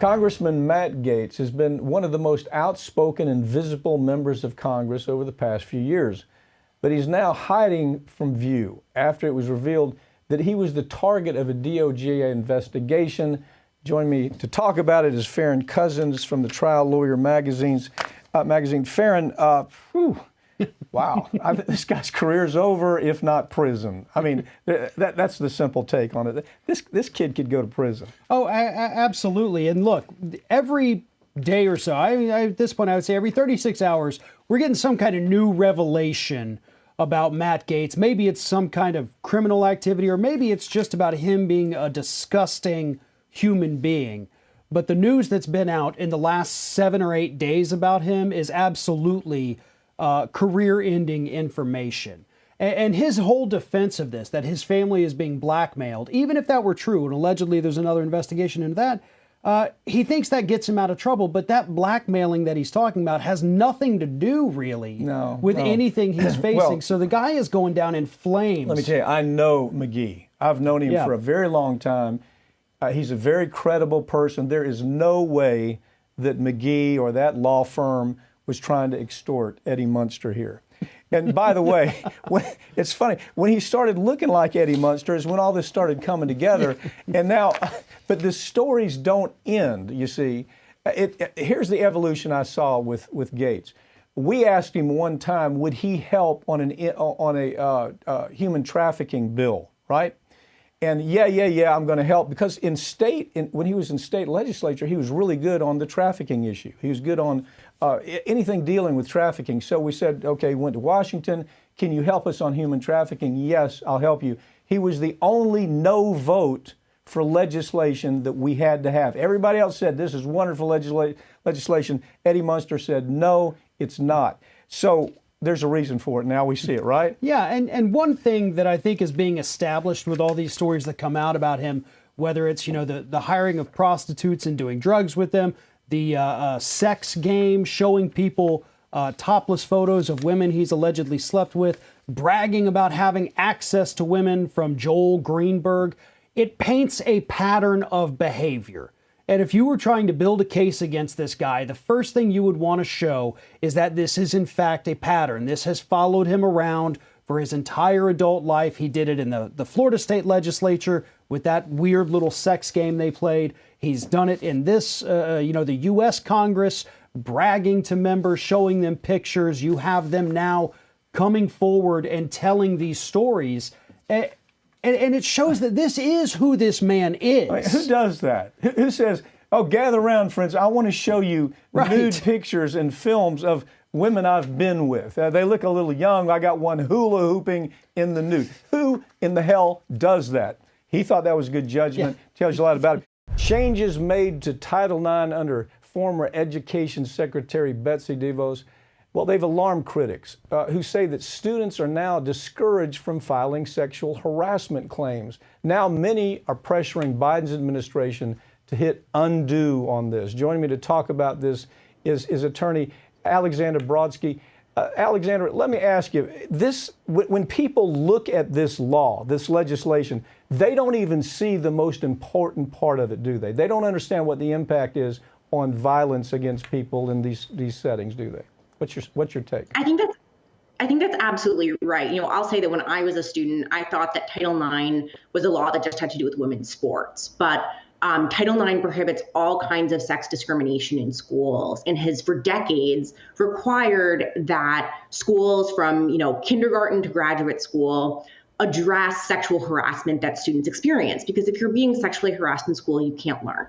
Congressman Matt Gaetz has been one of the most outspoken and visible members of Congress over the past few years, but he's now hiding from view after it was revealed that he was the target of a DOJ investigation. Join me to talk about it is Farron Cousins from the Trial Lawyer magazine. Farron, wow, this guy's career's over, if not prison. I mean, that's the simple take on it. This kid could go to prison. Oh, absolutely. And look, every day or so, at this point, I would say every 36 hours, we're getting some kind of new revelation about Matt Gaetz. Maybe it's some kind of criminal activity, or maybe it's just about him being a disgusting human being. But the news that's been out in the last 7 or 8 days about him is absolutely career-ending information. And his whole defense of this, that his family is being blackmailed, even if that were true, and allegedly there's another investigation into that, he thinks that gets him out of trouble. But that blackmailing that he's talking about has nothing to do, really, with anything he's facing. Well, so the guy is going down in flames. Let me tell you, I know McGee. I've known him for a very long time. He's a very credible person. There is no way that McGee or that law firm was trying to extort Eddie Munster here. And by the way, it's funny, when he started looking like Eddie Munster is when all this started coming together. And now, but the stories don't end, you see. Here's the evolution I saw with Gaetz. We asked him one time, would he help on a human trafficking bill, right? And yeah, I'm going to help, because when he was in state legislature, he was really good on the trafficking issue. He was good on anything dealing with trafficking. So we said, okay, he went to Washington. Can you help us on human trafficking? Yes, I'll help you. He was the only no vote for legislation that we had to have. Everybody else said, this is wonderful legislation. Eddie Munster said, no, it's not. So there's a reason for it. Now we see it, right? Yeah, and one thing that I think is being established with all these stories that come out about him, whether it's, the hiring of prostitutes and doing drugs with them, the sex game, showing people topless photos of women he's allegedly slept with, bragging about having access to women from Joel Greenberg, it paints a pattern of behavior. And if you were trying to build a case against this guy, the first thing you would want to show is that this is in fact a pattern. This has followed him around for his entire adult life. He did it in the Florida State Legislature with that weird little sex game they played. He's done it in this, the U.S. Congress, bragging to members, showing them pictures. You have them now coming forward and telling these stories. And it shows that this is who this man is. I mean, who does that? Who says, oh, gather around, friends. I want to show you nude pictures and films of women I've been with. They look a little young. I got one hula hooping in the nude. Who in the hell does that? He thought that was good judgment. Tells you a lot about it. Changes made to Title IX under former Education Secretary Betsy DeVos. Well, they've alarmed critics who say that students are now discouraged from filing sexual harassment claims. Now many are pressuring Biden's administration to hit undo on this. Joining me to talk about this is attorney Alexander Brodsky. Alexander, let me ask you, when people look at this law, this legislation, they don't even see the most important part of it, do they? They don't understand what the impact is on violence against people in these settings, do they? What's your take? I think that's absolutely right. I'll say that when I was a student, I thought that Title IX was a law that just had to do with women's sports. But Title IX prohibits all kinds of sex discrimination in schools and has for decades required that schools from, kindergarten to graduate school address sexual harassment that students experience. Because if you're being sexually harassed in school, you can't learn.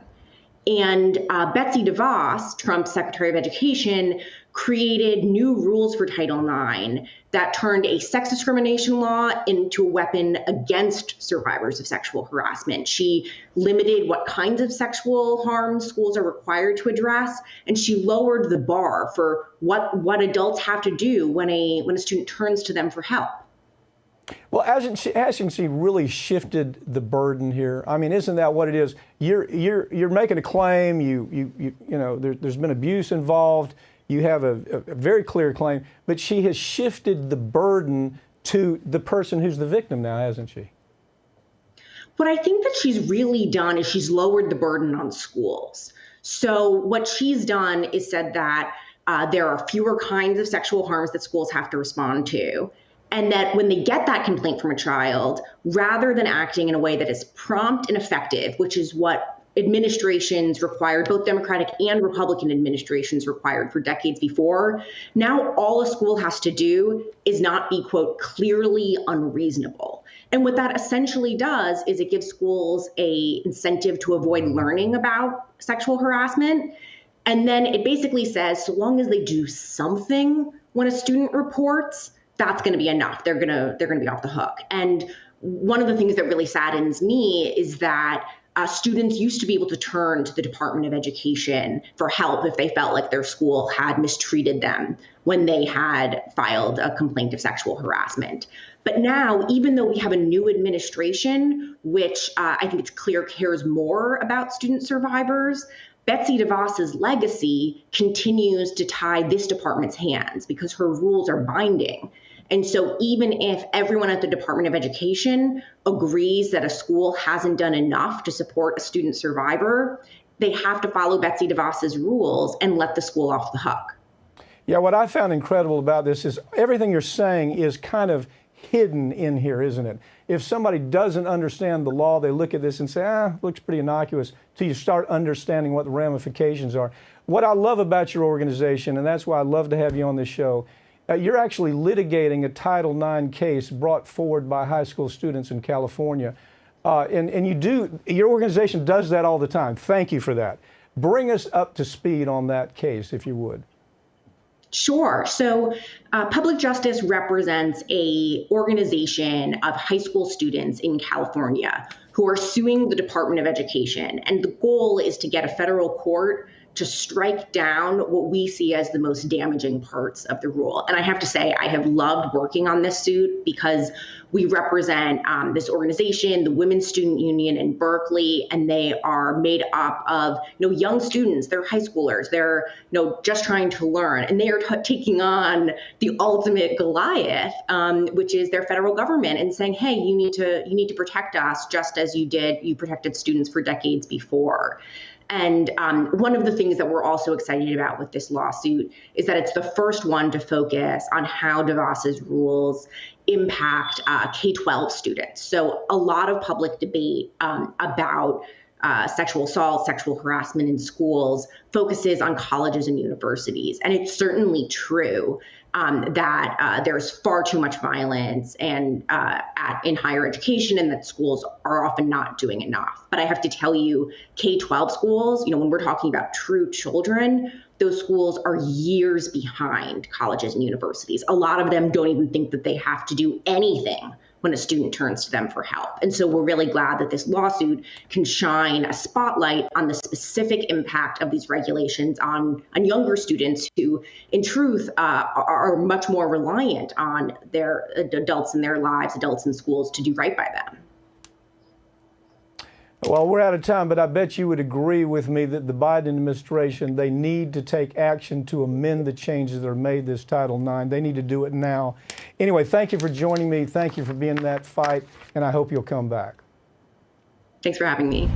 And Betsy DeVos, Trump's Secretary of Education, created new rules for Title IX that turned a sex discrimination law into a weapon against survivors of sexual harassment. She limited what kinds of sexual harm schools are required to address, and she lowered the bar for what adults have to do when a student turns to them for help. Well, hasn't she really shifted the burden here? I mean, isn't that what it is? You're making a claim. There's been abuse involved. You have a very clear claim, but she has shifted the burden to the person who's the victim now, hasn't she? What I think that she's really done is she's lowered the burden on schools. So what she's done is said that there are fewer kinds of sexual harms that schools have to respond to. And that when they get that complaint from a child, rather than acting in a way that is prompt and effective, which is what administrations required, both Democratic and Republican administrations required for decades before, now all a school has to do is not be, quote, clearly unreasonable. And what that essentially does is it gives schools an incentive to avoid learning about sexual harassment. And then it basically says, so long as they do something when a student reports, that's going to be enough. They're going to be off the hook. And one of the things that really saddens me is that students used to be able to turn to the Department of Education for help if they felt like their school had mistreated them when they had filed a complaint of sexual harassment. But now, even though we have a new administration, which I think it's clear cares more about student survivors, Betsy DeVos's legacy continues to tie this department's hands because her rules are binding. And so even if everyone at the Department of Education agrees that a school hasn't done enough to support a student survivor, they have to follow Betsy DeVos's rules and let the school off the hook. Yeah, what I found incredible about this is everything you're saying is kind of hidden in here, isn't it? If somebody doesn't understand the law, they look at this and say, looks pretty innocuous, till you start understanding what the ramifications are. What I love about your organization, and that's why I love to have you on this show, you're actually litigating a Title IX case brought forward by high school students in California. Your organization does that all the time. Thank you for that. Bring us up to speed on that case, if you would. Sure. So Public Justice represents an organization of high school students in California who are suing the Department of Education. And the goal is to get a federal court to strike down what we see as the most damaging parts of the rule. And I have to say, I have loved working on this suit because we represent this organization, the Women's Student Union in Berkeley, and they are made up of young students. They're high schoolers. They're just trying to learn, and they are taking on the ultimate Goliath, which is their federal government, and saying, "Hey, you need to protect us just as you protected students for decades before." And one of the things that we're also excited about with this lawsuit is that it's the first one to focus on how DeVos's rules impact K-12 students. So a lot of public debate about sexual assault, sexual harassment in schools focuses on colleges and universities. And it's certainly true that there's far too much violence and in higher education, and that schools are often not doing enough. But I have to tell you, K-12 schools, when we're talking about true children, those schools are years behind colleges and universities. A lot of them don't even think that they have to do anything when a student turns to them for help. And so we're really glad that this lawsuit can shine a spotlight on the specific impact of these regulations on younger students who, in truth, are much more reliant on their adults in their lives, adults in schools, to do right by them. Well, we're out of time, but I bet you would agree with me that the Biden administration, they need to take action to amend the changes that are made this Title IX. They need to do it now. Anyway, thank you for joining me. Thank you for being in that fight, and I hope you'll come back. Thanks for having me.